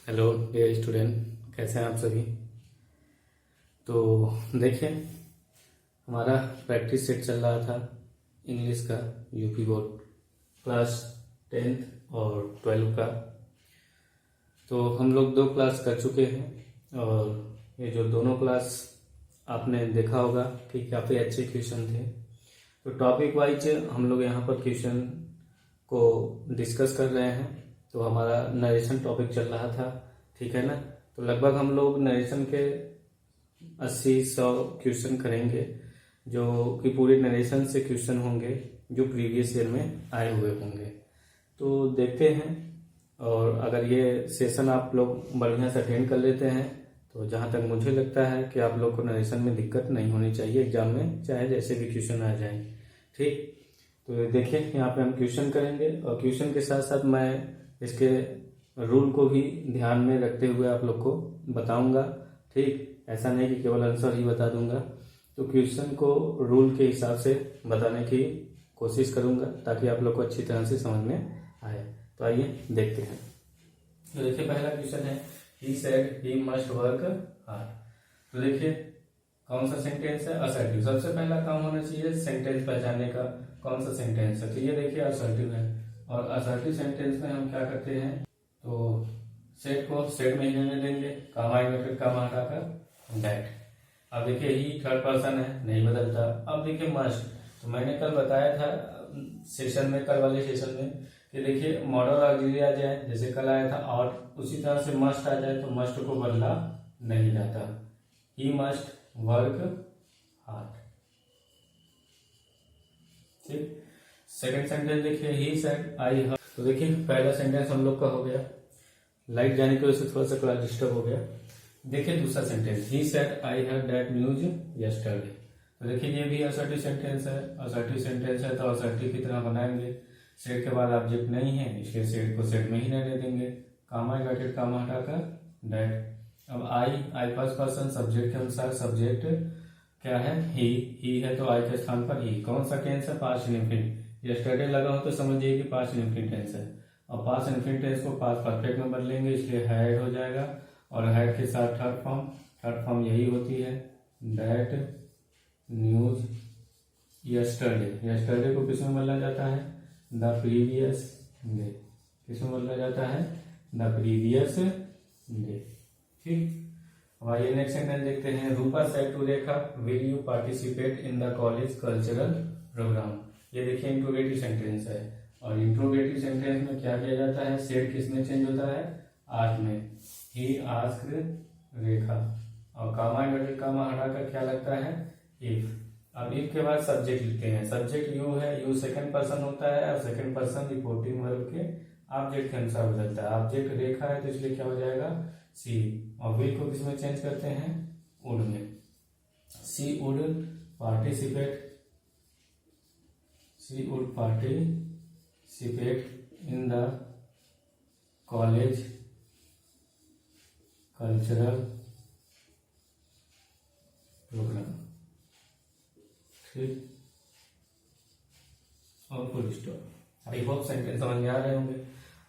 Hello dear student, कैसे हैं आप सभी। तो देखिए, हमारा प्रैक्टिस सेट चल रहा था इंग्लिश का, यूपी बोर्ड क्लास 10th और 12 का। तो हम लोग 2 क्लास कर चुके हैं और ये जो दोनों क्लास आपने देखा होगा कि काफ़ी अच्छे क्वेश्चन थे। तो टॉपिक वाइज हम लोग यहाँ पर क्वेश्चन को डिस्कस कर रहे हैं। तो हमारा नरेशन टॉपिक चल रहा था, ठीक है ना। तो लगभग हम लोग नरेशन के 80-100 क्वेश्चन करेंगे, जो कि पूरे नरेशन से क्वेश्चन होंगे जो प्रीवियस ईयर में आए हुए होंगे। तो देखते हैं, और अगर ये सेशन आप लोग बढ़िया से अटेंड कर लेते हैं तो जहाँ तक मुझे लगता है कि आप लोग को नरेशन में दिक्कत नहीं होनी चाहिए एग्जाम में, चाहे जैसे भी क्वेश्चन आ जाए। ठीक, तो देखिए यहाँ पे हम क्वेश्चन करेंगे और क्वेश्चन के साथ साथ मैं इसके रूल को भी ध्यान में रखते हुए आप लोग को बताऊंगा। ठीक, ऐसा नहीं कि केवल आंसर ही बता दूंगा। तो क्वेश्चन को रूल के हिसाब से बताने की कोशिश करूंगा ताकि आप लोग को अच्छी तरह से समझ में आए। तो आइए देखते हैं। तो देखिए, पहला क्वेश्चन है he said he must work hard. तो देखिए कौन सा सेंटेंस है, असर्टिव। सबसे पहला काम होना चाहिए सेंटेंस पहचानने का, कौन सा सेंटेंस है। तो ये देखिए असर्टिव है, और असर्टिव सेंटेंस में हम क्या करते हैं, तो सेट को सेट में ही रहने देंगे, कामा इन्वर्टेड कामा हटाकर दैट। अब देखिए ही थर्ड पर्सन है, नहीं बदलता। अब देखिए मस्ट, तो मैंने कल बताया था सेशन में, कल वाले सेशन में, कि देखिए मॉडल ऑक्सिलरी आ जाए, जैसे कल आया था और उसी तरह से मस्ट आ जाए तो मस्ट को बदला नहीं जाता। He must work hard. ठीक, सेकंड सेंटेंस देखिए ही सेड आई हर्ड। तो देखिए पहला सेंटेंस हम लोग का हो गया, लाइट जाने की वजह से थोड़ा सा क्लास डिस्टर्ब हो गया। देखिए दूसरा sentence he said I heard that news yesterday. तो देखिए ये भी असर्टिव सेंटेंस है, असर्टिव सेंटेंस है तो असर्टिव की तरह बनाएंगे। सेट के बाद ऑब्जेक्ट नहीं है, इसलिए सेट को सेट में ही रहने देंगे, कामा इन्वर्टेड कामा हटाकर दैट। अब आई फर्स्ट पर्सन सब्जेक्ट के अनुसार, सब्जेक्ट क्या है, ही है तो आई के स्थान पर ही। कौन सा टेंस है, पास्ट इनफिनिट। यस्टरडे लगा हो तो समझिए कि पास्ट इनफिनिट टेंस है, और पास्ट इनफिनिट टेंस को पास्ट परफेक्ट में बदलेंगे, इसलिए हैड हो जाएगा, और हैड के साथ थर्ड फॉर्म यही होती है, दैट न्यूज यस्टरडे। यस्टरडे को किस में बदला जाता है, द प्रीवियस डे। किस में बदला जाता है, द प्रीवियस डे। ठीक, अब आइए नेक्स्ट सेंटेंस देखते हैं। Rupa said to Rekha will you participate in the college cultural programme. ये देखिए इंट्रोगेटिव सेंटेंस है, और इंट्रोगेटिव सेंटेंस में क्या किया जाता है, सेड किस में चेंज होता है, आस्क में। ही आस्क्ड रेखा, और कामा इन्वर्टेड कामा हटाकर क्या लगता है, इफ। अब इफ के बाद सब्जेक्ट लिखते हैं, सब्जेक्ट यू है, यू सेकंड पर्सन होता है, और सेकंड पर्सन रिपोर्टिंग वर्ब के ऑब्जेक्ट के अनुसार बदलता है। ऑब्जेक्ट रेखा है तो इसलिए क्या हो जाएगा, सी। और विल को किसमें चेंज करते हैं, वुड में। She would participate, she would participate in the college cultural programme. ठीक, और full stop. I hope sentence समझ में आ रहे होंगे।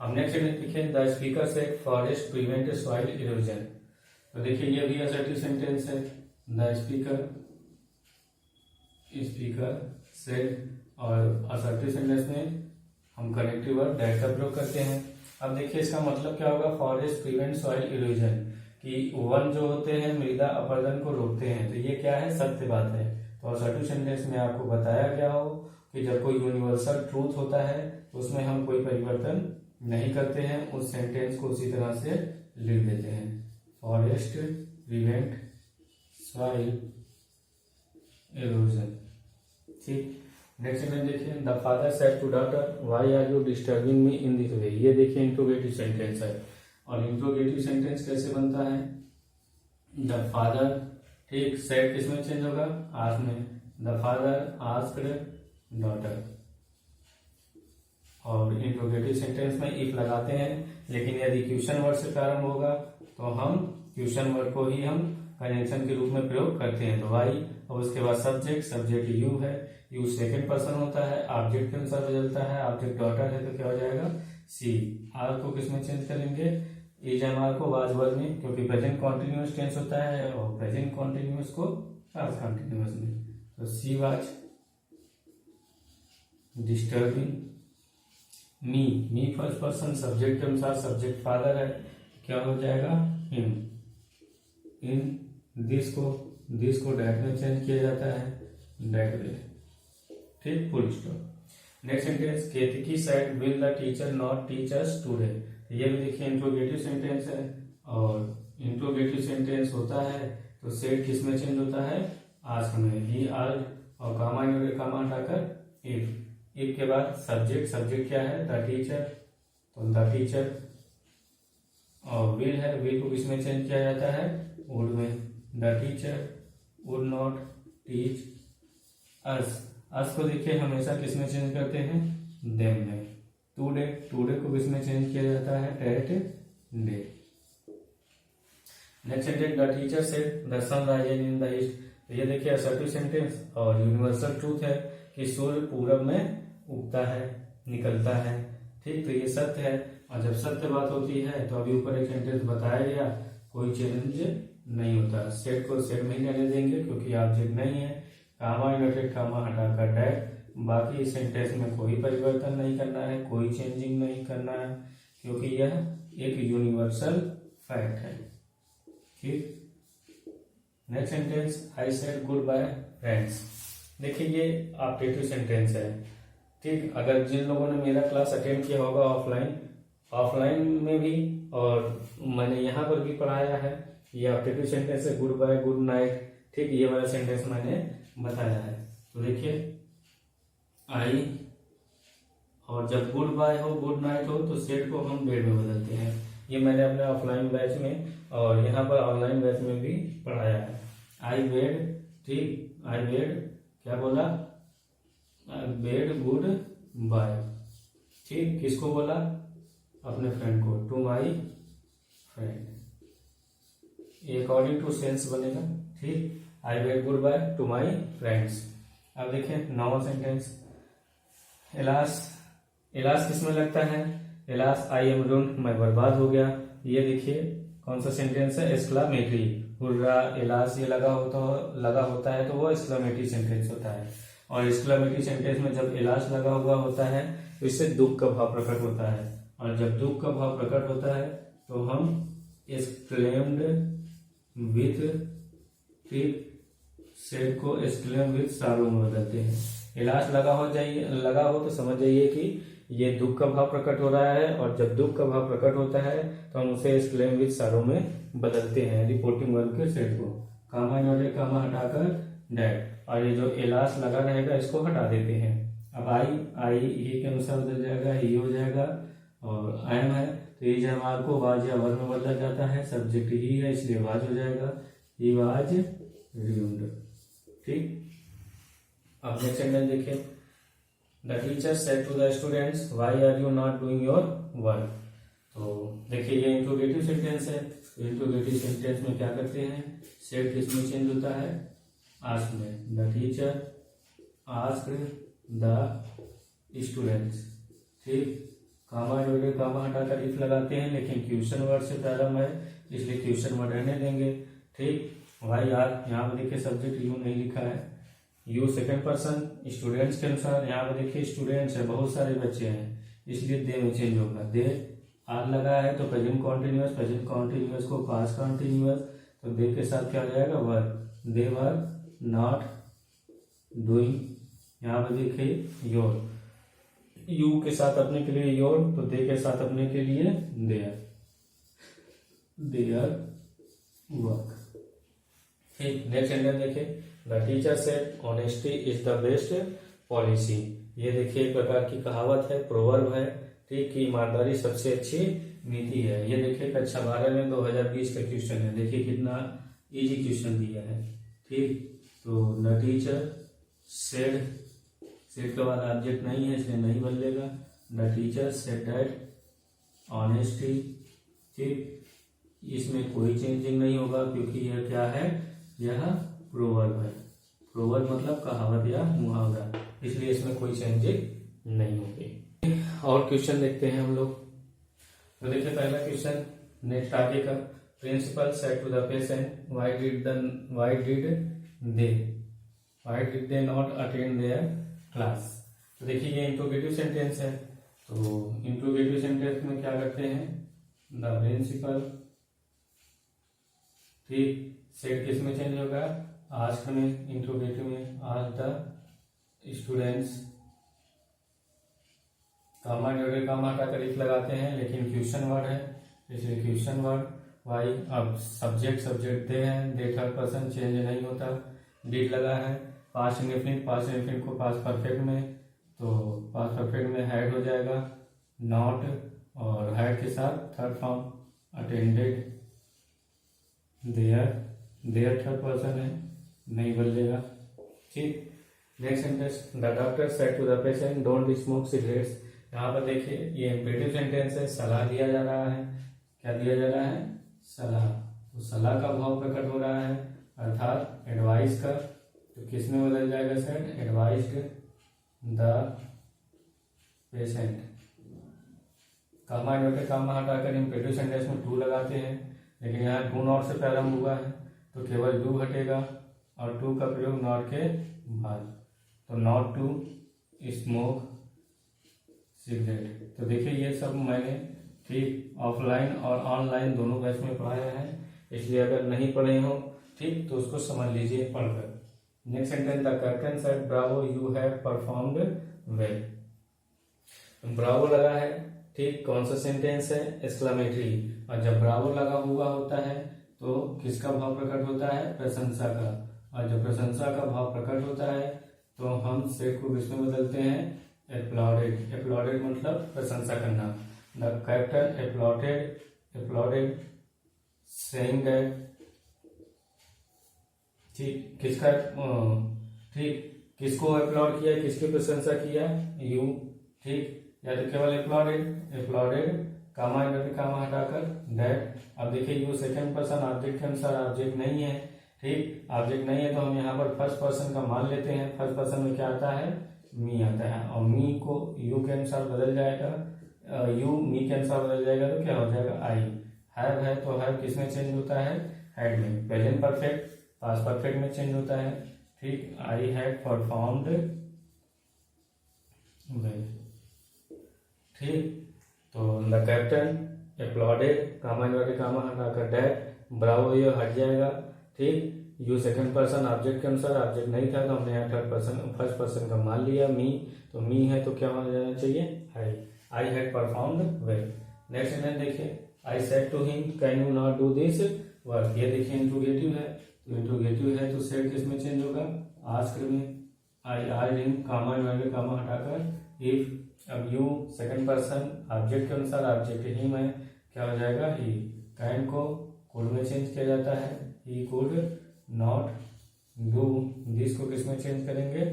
अब नेक्स्ट सेंटेंस लिखे, the speaker said forest prevent soil erosion. तो देखिए ये भी असर्टिव सेंटेंस है, द स्पीकर सेड, और असर्टिव सेंटेंस में हम कनेक्टिव वर्ब दैट का प्रयोग करते हैं। अब देखिए इसका मतलब क्या होगा, फॉरेस्ट प्रिवेंट सॉइल इरोजन, कि वन जो होते हैं मृदा अपरदन को रोकते हैं। तो ये क्या है, सत्य बात है। तो असर्टिव सेंटेंस में आपको बताया गया हो कि जब कोई यूनिवर्सल ट्रूथ होता है तो उसमें हम कोई परिवर्तन नहीं करते हैं, उस सेंटेंस को उसी तरह से लिख देते हैं, फॉरेस्ट प्रिवेंट सॉइल इरोजन। ठीक, नेक्स्ट सेंटेंस देखिए, the father said to daughter why are you disturbing me in this way. ये देखिए इंट्रोगेटिव सेंटेंस है, और इंट्रोगेटिव सेंटेंस कैसे बनता है, द फादर, ठीक, सेड किसमें चेंज होगा, आस्क में, द फादर आस्क्ड डॉटर। और इंट्रोगेटिव सेंटेंस में इफ लगाते हैं, लेकिन यदि क्वेश्चन वर्ड से प्रारंभ होगा तो हम क्वेश्चन वर्ड को ही हम कंजंक्शन के रूप में प्रयोग करते हैं, तो वाई। और उसके बाद सब्जेक्ट यू है, यू सेकंड पर्सन होता है, ऑब्जेक्ट के अनुसार बदलता है, ऑब्जेक्ट डॉटर है तो क्या हो जाएगा, सी। आर को किसमें चेंज करेंगे, इज हमारे को वाज वर्ब में, क्योंकि प्रेजेंट कॉन्टिन्यूअस टेंस होता है और प्रेजेंट कॉन्टिन्यूअस को पास्ट कॉन्टिन्यूअस में। तो she was disturbing me first person subject के अनुसार सब्जेक्ट फादर है, क्या हो जाएगा हिम। इन दिस को डैट में चेंज किया जाता है, डैट वे, ठीक, full stop. Next sentence, Ketaki said will the teacher not teach us today. ये भी देखिए इंट्रोगेटिव सेंटेंस है, और इंट्रोगेटिव सेंटेंस होता है तो सेड किस में चेंज होता है, आस्क में। ही आज, और कामा हटाकर इफ के बाद सब्जेक्ट क्या है, द टीचर, तो द टीचर, और विल है, विल को किस में चेंज किया जाता है, वुड में। The teacher would not teach अस को देखिए हमेशा किस में चेंज करते हैं, देम में। टुडे को किस में चेंज किया जाता है, at day. Next sentence, the teacher said the sun rises in the east. तो ये देखिए असर्टिव सेंटेंस और यूनिवर्सल ट्रूथ है कि सूर्य पूरब में उगता है, निकलता है, ठीक। तो ये सत्य है, और जब सत्य बात होती है तो अभी ऊपर एक सेंटेंस बताया गया, कोई चेंज नहीं होता। सेड को सेड में ही रहने देंगे क्योंकि ऑब्जेक्ट नहीं है। कामा इन्वर्टेड कामा हटाकर डैट। बाकी इस सेंटेंस में कोई परिवर्तन नहीं करना है, कोई चेंजिंग नहीं करना है, क्योंकि यह एक यूनिवर्सल फैक्ट है, ठीक। Next sentence, I said good bye friends. देखिए ये ऑब्जेक्टिव सेंटेंस है, ठीक। अगर जिन लोगों ने मेरा क्लास अटेंड किया होगा ऑफलाइन में भी, और मैंने यहाँ पर भी पढ़ाया है, ये ऑब्जेक्टिव सेंटेंस है, गुड बाय, गुड नाइट, ठीक। ये वाला सेंटेंस मैंने बताया है। तो देखिए आई, और जब गुड बाय हो, गुड नाइट हो, तो सेड को हम बेड में बदलते हैं। ये मैंने अपने ऑफलाइन बैच में और यहाँ पर ऑनलाइन बैच में भी पढ़ाया है। आई बेड, ठीक, आई बेड क्या बोला, बेड गुड बाय, ठीक। किसको बोला, अपने फ्रेंड को, टू माई फ्रेंड। ये अकॉर्डिंग टू सेंस बनेगा, ठीक। I bade good bye to my friends. अब देखें नॉर्मल सेंटेंस, एलास किस में लगता है, एलास आई एम रून्ड, मैं बर्बाद हो गया। ये देखिए कौन सा सेंटेंस है, एक्सक्लामेटरी। हुर्रा, एलास ये लगा होता है तो वो एक्सक्लामेटरी सेंटेंस होता है। और एक्सक्लामेटरी सेंटेंस में जब एलास लगा हुआ होता है तो इससे दुख का भाव प्रकट होता है, और जब दुख का भाव प्रकट होता है तो हम एक्सक्लेम्ड विथ, ठीक, सेड को एक्सक्लेम विथ सारो में बदलते हैं। इलाज लगा हो तो समझ जाइए कि ये दुख का भाव प्रकट हो रहा है, और जब दुख का भाव प्रकट होता है तो हम उसे एक्सक्लेम विथ सारो में बदलते हैं, रिपोर्टिंग वर्ब के सेड को। कामा इन्वर्टेड कामा हटाकर डैट, और ये जो इलाज लगा रहेगा इसको हटा देते हैं। अब आई ही के अनुसार बदल जाएगा, ही हो जाएगा, और आई एम है तो ये हमारे को वाज या वर्ब में बदला जाता है। सब्जेक्ट ही है इसलिए वाज हो जाएगा, ही वाज रून्ड, ठीक। अब नेक्स्ट सेंटेंस देखिए, the teacher said to the students why are you not doing your work. तो देखिए ये इंट्रोगेटिव सेंटेंस है। इंट्रोगेटिव सेंटेंस में क्या करते हैं, सेड किस में चेंज होता है, आस्क में। The teacher asked the students, ठीक। कामा इन्वर्टेड कामा हटाकर इफ लगाते हैं, लेकिन क्वेश्चन वर्ड से प्रारंभ है इसलिए क्वेश्चन वर्ड रहने देंगे, ठीक। वाई आर, यहाँ पे देखिए सब्जेक्ट यू नहीं लिखा है, यू सेकंड पर्सन। स्टूडेंट्स के अनुसार यहाँ पे देखिए स्टूडेंट्स है, बहुत सारे बच्चे हैं, इसलिए दे में चेंज होगा। दे आर लगा है तो प्रेजेंट कॉन्टिन्यूअस को पास्ट कॉन्टिन्यूअस, तो दे के साथ क्या हो जाएगा, verb. They were not doing, यहाँ पे देखिए योर, यू के साथ अपने के लिए योर, तो दे के साथ अपने के लिए देयर वर्क, ठीक। नेक्स्ट सेंटेंस देखिए, the teacher said honesty is the best policy. ये देखिए एक प्रकार की कहावत है, प्रोवर्ब है, ठीक, कि ईमानदारी सबसे अच्छी नीति है। ये देखिए कक्षा 12 में 2020 का क्वेश्चन है, देखिए कितना इजी क्वेश्चन दिया है, ठीक। तो द टीचर सेड के बाद ऑब्जेक्ट नहीं है इसलिए नहीं बदलेगा। The teacher said that honesty, ठीक, इसमें कोई चेंजिंग नहीं होगा क्योंकि यह क्या है, यह प्रोवर्ब है। प्रोवर्ब मतलब कहावत या मुहावरा, इसलिए इसमें कोई चेंजिंग नहीं होगी। और क्वेश्चन देखते हैं हम लोग। तो देखिए पहला क्वेश्चन, नेक्स्ट आगे का, principal said to the patient why did they not attend their class. तो देखिए ये इंट्रोगेटिव सेंटेंस है, तो इंट्रोगेटिव सेंटेंस में क्या करते हैं, द प्रिंसिपल, ठीक, सेड किस में चेंज होगा, आस्क में, इंट्रोगेटिव में ask the students, comma neutral comma हटाकर इफ लगाते हैं, लेकिन क्वेश्चन वर्ड है इसलिए क्वेश्चन वर्ड वाई। अब सब्जेक्ट दे हैं, दे थर्ड पर्सन चेंज नहीं होता, डिड लगा है, पास्ट इंडेफिनिट को पास्ट परफेक्ट में, तो पास्ट परफेक्ट में हैड हो जाएगा, नॉट, और हैड के साथ third form attended, their third person है, नहीं बदलेगा, ठीक। Next sentence, the doctor said to the patient don't smoke cigarettes. यहाँ पर देखिए ये इम्पेरेटिव सेंटेंस है, सलाह दिया जा रहा है, क्या दिया जा रहा है, सलाह, तो सलाह का भाव प्रकट हो रहा है, अर्थात एडवाइस का, तो किस में बदल जाएगा sir, advised the patient. Comma inverted comma हटाकर इम्पेरेटिव सेंटेंस में टू लगाते हैं, लेकिन यहाँ टू नॉट से प्रारंभ हुआ है तो केवल डू हटेगा, और टू का प्रयोग नॉट के बाद, तो नॉट टू स्मोक सिगरेट। तो देखिए ये सब मैंने ठीक ऑफलाइन और ऑनलाइन दोनों बैच में पढ़ाया है, इसलिए अगर नहीं पढ़े हो ठीक तो उसको समझ लीजिए पढ़कर। Next sentence, the captain said Bravo you have performed well. Bravo लगा है, ठीक, कौन सा सेंटेंस है, एक्सक्लेमेटरी, और जब ब्रावो लगा हुआ होता है तो किसका भाव प्रकट होता है, प्रशंसा का, और जब प्रशंसा का भाव प्रकट होता है तो हम सेड को किसमें बदलते हैं, एप्लॉडेड मतलब प्रशंसा करना। The captain applauded saying that, ठीक, किसका, ठीक, किसको एप्लॉड किया, किसकी प्रशंसा किया, यू, ठीक, या तो केवल एप्लॉडेड कामा हटाकर दैट। अब देखिए यू सेकंड पर्सन ऑब्जेक्ट के अनुसार ऑब्जेक्ट नहीं है, ठीक, ऑब्जेक्ट नहीं है तो हम यहाँ पर फर्स्ट पर्सन का मान लेते हैं, फर्स्ट पर्सन में क्या आता है, मी आता है, और मी को यू के अनुसार बदल जाएगा, यू मी के अनुसार बदल जाएगा तो क्या हो जाएगा, आई। हैव है तो हैव किस में चेंज होता है, हैड में। प्रेजेंट परफेक्ट पास्ट परफेक्ट में चेंज होता है, ठीक, आई हैड परफॉर्म्ड वेल, ठीक। तो the captain applauded comma inverted comma हटाकर दैट, ब्रावो ये हट जाएगा, ठीक, यू सेकंड पर्सन ऑब्जेक्ट के अनुसार ऑब्जेक्ट नहीं था तो हमने यहाँ थर्ड पर्सन फर्स्ट पर्सन का मान लिया, मी, तो मी है तो क्या मान जाना चाहिए, I had performed well. Next sentence देखिए, I said to him can you not do this work. ये देखिए इंट्रोगेटिव है, तो इंट्रोगेटिव है तो सेड किस में चेंज होगा, आस्क में, I asked him comma inverted comma हटाकर इफ। अब यू सेकंड पर्सन ऑब्जेक्ट के अनुसार ऑब्जेक्ट हिम है, क्या हो जाएगा, ही। कैन को कुड में चेंज किया जाता है, he could not do this को किस में चेंज करेंगे,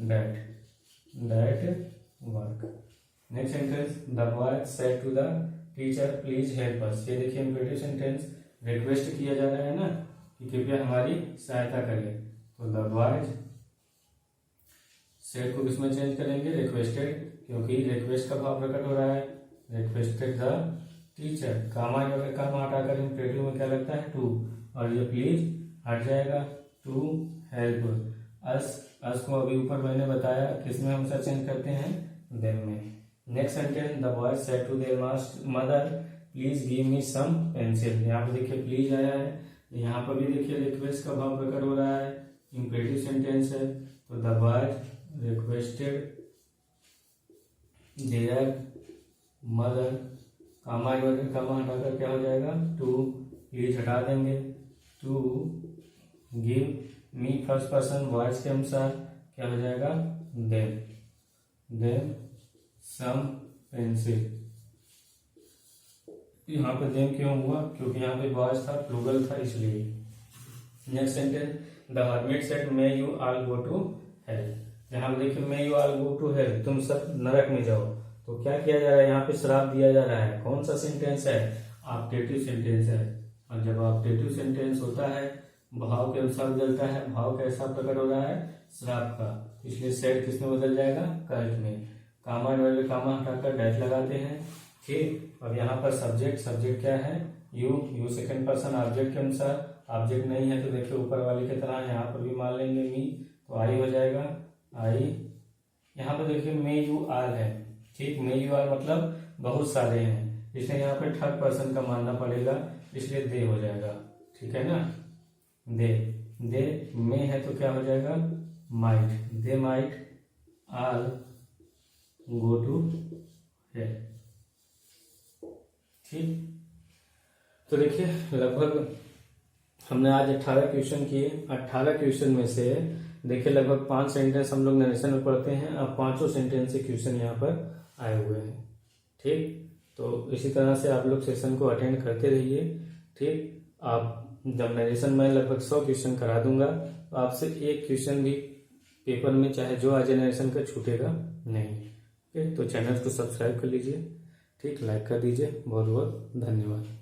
that work. Next sentence, the boy said to the teacher please help us. ये देखिए इम्पेरेटिव सेंटेंस, रिक्वेस्ट किया जा रहा है ना कि कृपया हमारी सहायता करें, तो द बॉय सेड को किस में चेंज करेंगे, रिक्वेस्टेड, क्योंकि रिक्वेस्ट का भाव प्रकट हो रहा है, रिक्वेस्टेड द टीचर। कामा हटाकर इम्पेरेटिव में क्या लगता है, टू, और ये प्लीज हट जाएगा, टू हेल्प अस को अभी ऊपर मैंने बताया किसमें हम सब चेंज करते हैं, देन में। Next sentence, the boy said to their mother please give me some pencil. यहाँ पे देखिए प्लीज आया है, यहाँ पर भी देखिए रिक्वेस्ट का भाव प्रकट हो रहा है, इम्पेरेटिव सेंटेंस है, तो the boy requested their mother, comma हटाकर क्या हो जाएगा, टू, प्लीज हटा देंगे, to give me first person voice के अनुसार क्या हो जाएगा, देम सम पेंसिल। यहाँ पे देम क्यों हुआ, क्योंकि यहाँ पे वॉइस था, प्लूरल था, इसलिए। Next sentence, the hermit said may you all go to hell. यहाँ पे देखिए may you all go to hell, तुम सब नरक में जाओ, तो क्या किया जा रहा है, यहाँ पे श्राप दिया जा रहा है। कौन सा सेंटेंस है, ऑप्टेटिव सेंटेंस है, और जब ऑप्टेटिव सेंटेंस होता है भाव के अनुसार बदलता है, भाव कैसा प्रकट हो रहा है, श्राप का, इसलिए सेड किस में बदल जाएगा, कर्त में। कामा हटाकर डैश लगाते हैं, ठीक। अब यहाँ पर सब्जेक्ट क्या है, यू सेकंड पर्सन ऑब्जेक्ट के अनुसार, ऑब्जेक्ट नहीं है तो देखिए ऊपर वाले की तरह यहाँ पर भी मान लेंगे मी, तो आई हो जाएगा आई। यहाँ पे देखिए मे यू आर है, ठीक, मे यू आर मतलब बहुत सारे हैं, इसलिए यहाँ पे थर्ड पर्सन का मानना पड़ेगा, इसलिए दे हो जाएगा, ठीक है ना। दे मे है तो क्या हो जाएगा might, they might are go to hell, ठीक। तो देखिए लगभग हमने आज 18 क्वेश्चन किए। 18 क्वेश्चन में से देखिए लगभग 5 सेंटेंस हम लोग नरेशन में पढ़ते हैं, अब 5 सेंटेंस से क्वेश्चन यहाँ पर आए हुए हैं, ठीक। तो इसी तरह से आप लोग सेशन को अटेंड करते रहिए, ठीक। आप जब नरेशन में लगभग 100 क्वेश्चन करा दूंगा तो आपसे एक क्वेश्चन भी पेपर में चाहे जो आ जाए नरेशन का छूटेगा नहीं, ठीक। तो चैनल को सब्सक्राइब कर लीजिए, ठीक, लाइक कर दीजिए। बहुत बहुत धन्यवाद।